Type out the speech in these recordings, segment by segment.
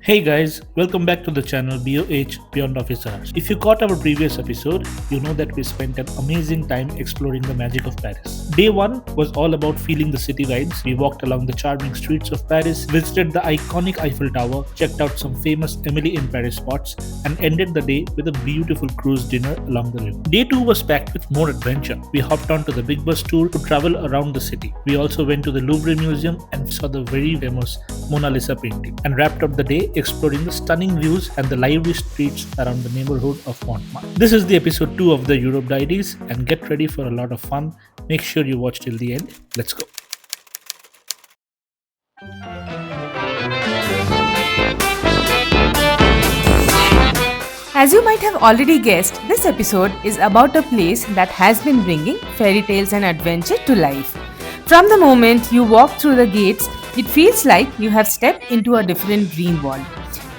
Hey guys, welcome back to the channel BOH Beyond Office Hours. If you caught our previous episode, you know that we spent an amazing time exploring the magic of Paris. Day 1 was all about feeling the city vibes. We walked along the charming streets of Paris, visited the iconic Eiffel Tower, checked out some famous Emily in Paris spots, and ended the day with a beautiful cruise dinner along the river. Day 2 was packed with more adventure. We hopped onto the big bus tour to travel around the city. We also went to the Louvre Museum and saw the very famous Mona Lisa painting, and wrapped up the day exploring the stunning views and the lively streets around the neighborhood of Montmartre. This is the episode 2 of the Europe Diaries, and get ready for a lot of fun. Make sure you watch till the end. Let's go. As you might have already guessed, this episode is about a place that has been bringing fairy tales and adventure to life. From the moment you walk through the gates, it feels like you have stepped into a different dream world.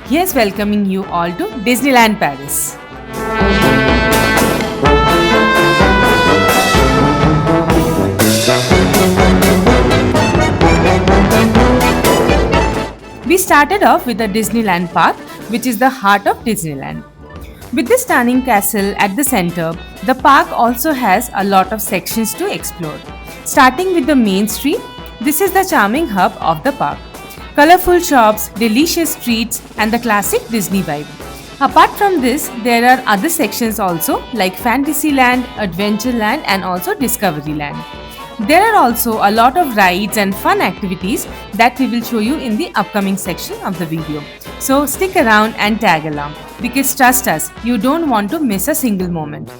Here's welcoming you all to Disneyland Paris. We started off with the Disneyland Park, which is the heart of Disneyland. With this stunning castle at the center, the park also has a lot of sections to explore. Starting with the main street, this is the charming hub of the park. Colorful shops, delicious streets, and the classic Disney vibe. Apart from this, there are other sections also like Fantasyland, Adventureland, and also Discoveryland. There are also a lot of rides and fun activities that we will show you in the upcoming section of the video. So stick around and tag along, because trust us, you don't want to miss a single moment.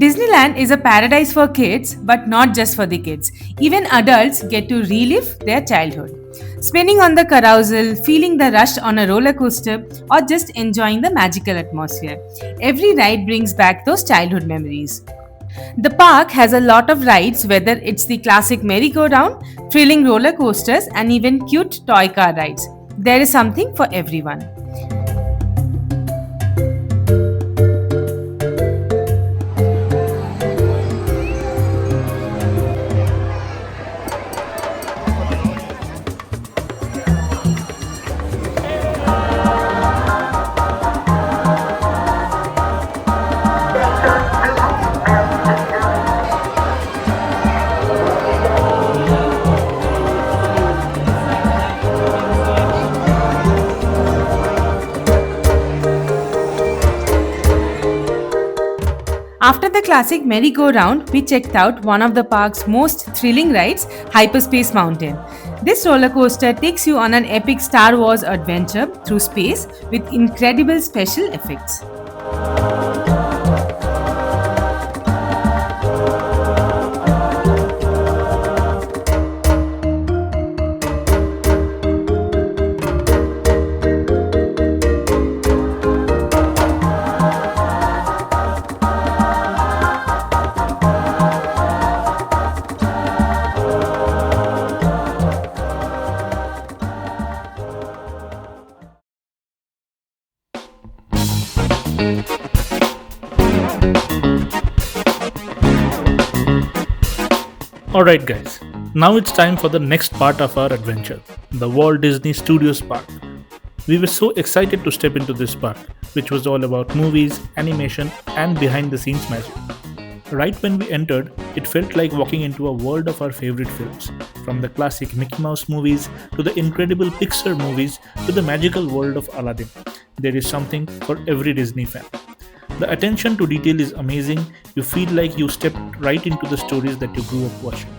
Disneyland is a paradise for kids, but not just for the kids. Even adults get to relive their childhood. Spinning on the carousel, feeling the rush on a roller coaster, or just enjoying the magical atmosphere. Every ride brings back those childhood memories. The park has a lot of rides, whether it's the classic merry-go-round, thrilling roller coasters, and even cute toy car rides. There is something for everyone. After the classic merry-go-round, we checked out one of the park's most thrilling rides, Hyperspace Mountain. This roller coaster takes you on an epic Star Wars adventure through space with incredible special effects. Alright, guys, now it's time for the next part of our adventure, the Walt Disney Studios Park. We were so excited to step into this park, which was all about movies, animation, and behind the scenes magic. Right when we entered, it felt like walking into a world of our favorite films, from the classic Mickey Mouse movies to the incredible Pixar movies to the magical world of Aladdin. There is something for every Disney fan. The attention to detail is amazing. You feel like you stepped right into the stories that you grew up watching.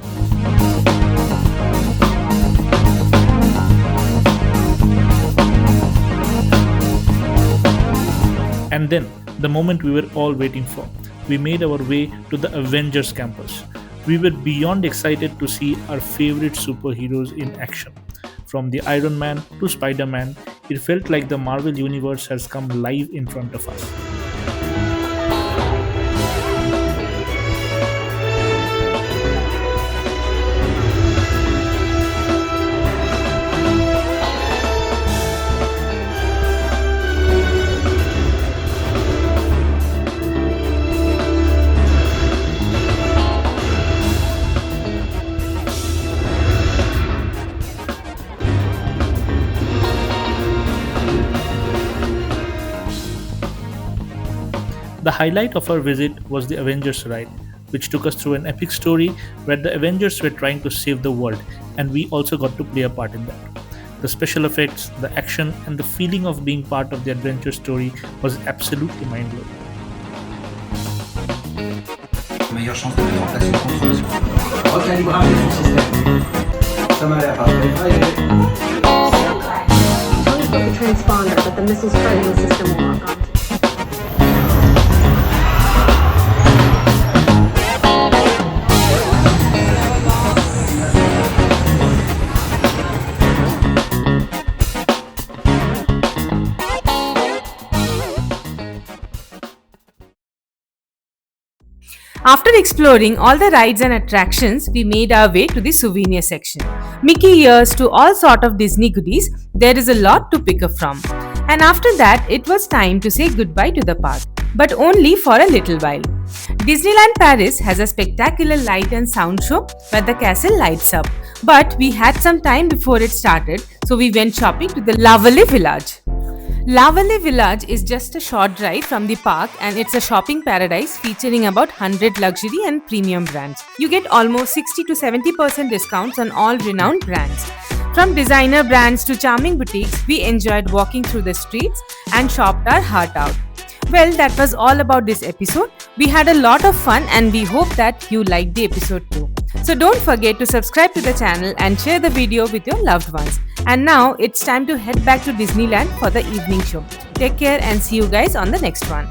And then, the moment we were all waiting for, we made our way to the Avengers campus. We were beyond excited to see our favorite superheroes in action. From the Iron Man to Spider Man, it felt like the Marvel Universe has come live in front of us. The highlight of our visit was the Avengers ride, which took us through an epic story where the Avengers were trying to save the world, and we also got to play a part in that. The special effects, the action, and the feeling of being part of the adventure story was absolutely mind blowing. Meilleure chance de mettre en place une contre-mesure. Recalibration du système. Ça m'a l'air pas très vrai. Tony's got the transponder, but the missile's framing system will lock on. After exploring all the rides and attractions, we made our way to the souvenir section. Mickey ears to all sort of Disney goodies, there is a lot to pick up from. And after that, it was time to say goodbye to the park, but only for a little while. Disneyland Paris has a spectacular light and sound show where the castle lights up. But we had some time before it started, so we went shopping to the La Vallée Village. La Vallée Village is just a short drive from the park and it's a shopping paradise featuring about 100 luxury and premium brands. You get almost 60 to 70% discounts on all renowned brands. From designer brands to charming boutiques, we enjoyed walking through the streets and shopped our heart out. Well, that was all about this episode. We had a lot of fun and we hope that you liked the episode too. So don't forget to subscribe to the channel and share the video with your loved ones. And now it's time to head back to Disneyland for the evening show. Take care and see you guys on the next one.